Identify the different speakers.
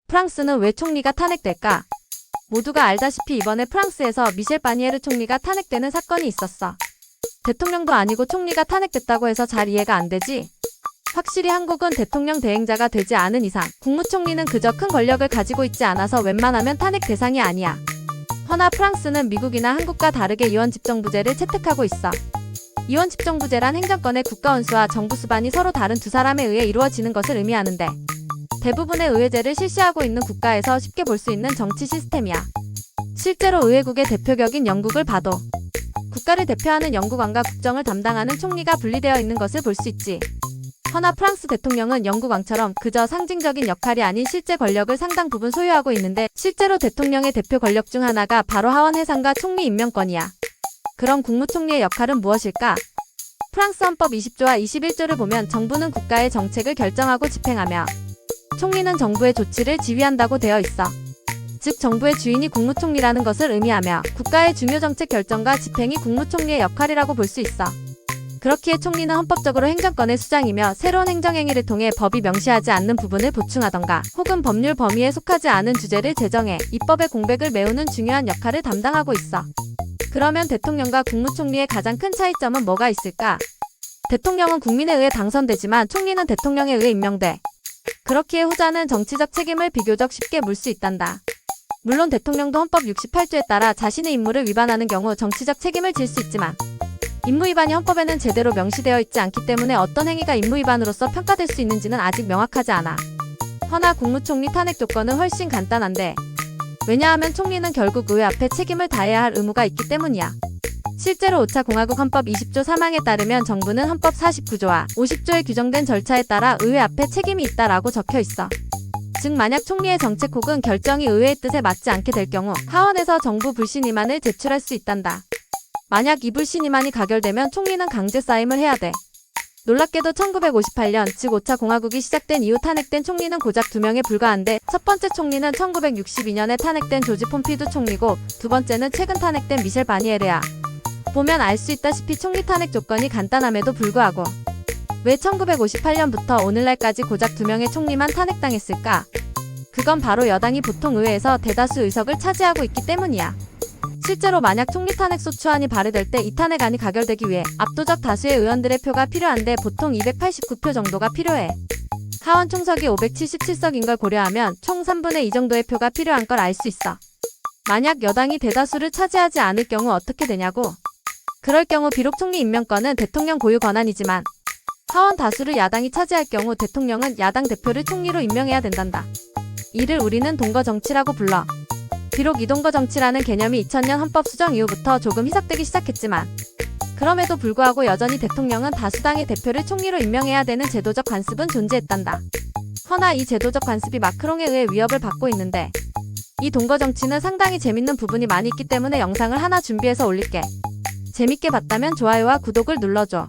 Speaker 1: 프랑스는 왜 총리가 탄핵될까? 모두가 알다시피 이번에 프랑스에서 미셸 바니에르 총리가 탄핵되는 사건이 있었어. 대통령도 아니고 총리가 탄핵됐다고 해서 잘 이해가 안 되지? 확실히 한국은 대통령 대행자가 되지 않은 이상 국무총리는 그저 큰 권력을 가지고 있지 않아서 웬만하면 탄핵 대상이 아니야. 허나 프랑스는 미국이나 한국과 다르게 이원집정부제를 채택하고 있어. 이원집정부제란 행정권의 국가원수와 정부 수반이 서로 다른 두 사람에 의해 이루어지는 것을 의미하는데, 대부분의 의회제를 실시하고 있는 국가에서 쉽게 볼 수 있는 정치 시스템이야. 실제로 의회국의 대표격인 영국을 봐도 국가를 대표하는 영국왕과 국정을 담당하는 총리가 분리되어 있는 것을 볼 수 있지. 허나 프랑스 대통령은 영국 왕처럼 그저 상징적인 역할이 아닌 실제 권력을 상당 부분 소유하고 있는데, 실제로 대통령의 대표 권력 중 하나가 바로 하원 해산과 총리 임명권이야. 그럼 국무총리의 역할은 무엇일까? 프랑스 헌법 20조와 21조를 보면 정부는 국가의 정책을 결정하고 집행하며 총리는 정부의 조치를 지휘한다고 되어 있어. 즉 정부의 주인이 국무총리라는 것을 의미하며 국가의 중요 정책 결정과 집행이 국무총리의 역할이라고 볼 수 있어. 그렇기에 총리는 헌법적으로 행정권의 수장이며 새로운 행정행위를 통해 법이 명시하지 않는 부분을 보충하던가 혹은 법률 범위에 속하지 않은 주제를 제정해 입법의 공백을 메우는 중요한 역할을 담당하고 있어. 그러면 대통령과 국무총리의 가장 큰 차이점은 뭐가 있을까? 대통령은 국민에 의해 당선되지만 총리는 대통령에 의해 임명돼. 그렇기에 후자는 정치적 책임을 비교적 쉽게 물 수 있단다. 물론 대통령도 헌법 68조에 따라 자신의 임무를 위반하는 경우 정치적 책임을 질 수 있지만, 임무 위반이 헌법에는 제대로 명시되어 있지 않기 때문에 어떤 행위가 임무 위반으로서 평가될 수 있는지는 아직 명확하지 않아. 허나 국무총리 탄핵 조건은 훨씬 간단한데, 왜냐하면 총리는 결국 의회 앞에 책임을 다해야 할 의무가 있기 때문이야. 실제로 5차 공화국 헌법 20조 3항에 따르면 정부는 헌법 49조와 50조에 규정된 절차에 따라 의회 앞에 책임이 있다라고 적혀 있어. 즉 만약 총리의 정책 혹은 결정이 의회의 뜻에 맞지 않게 될 경우 하원에서 정부 불신임안을 제출할 수 있단다. 만약 이 불신임안이 가결되면 총리는 강제 사임을 해야 돼. 놀랍게도 1958년, 즉 5차 공화국이 시작된 이후 탄핵된 총리는 고작 2명에 불과한데, 첫 번째 총리는 1962년에 탄핵된 조지 폼피두 총리고, 두 번째는 최근 탄핵된 미셸 바니에르야. 보면 알 수 있다시피 총리 탄핵 조건이 간단함에도 불구하고 왜 1958년부터 오늘날까지 고작 2명의 총리만 탄핵당했을까? 그건 바로 여당이 보통 의회에서 대다수 의석을 차지하고 있기 때문이야. 실제로 만약 총리 탄핵 소추안이 발의될 때 이 탄핵안이 가결되기 위해 압도적 다수의 의원들의 표가 필요한데 보통 289표 정도가 필요해. 하원 총석이 577석인 걸 고려하면 총 3분의 2 정도의 표가 필요한 걸 알 수 있어. 만약 여당이 대다수를 차지하지 않을 경우 어떻게 되냐고? 그럴 경우 비록 총리 임명권은 대통령 고유 권한이지만 하원 다수를 야당이 차지할 경우 대통령은 야당 대표를 총리로 임명해야 된단다. 이를 우리는 동거정치라고 불러. 비록 이 동거정치라는 개념이 2000년 헌법 수정 이후부터 조금 희석되기 시작했지만, 그럼에도 불구하고 여전히 대통령은 다수당의 대표를 총리로 임명해야 되는 제도적 관습은 존재했단다. 허나 이 제도적 관습이 마크롱에 의해 위협을 받고 있는데, 이 동거정치는 상당히 재밌는 부분이 많이 있기 때문에 영상을 하나 준비해서 올릴게. 재밌게 봤다면 좋아요와 구독을 눌러줘.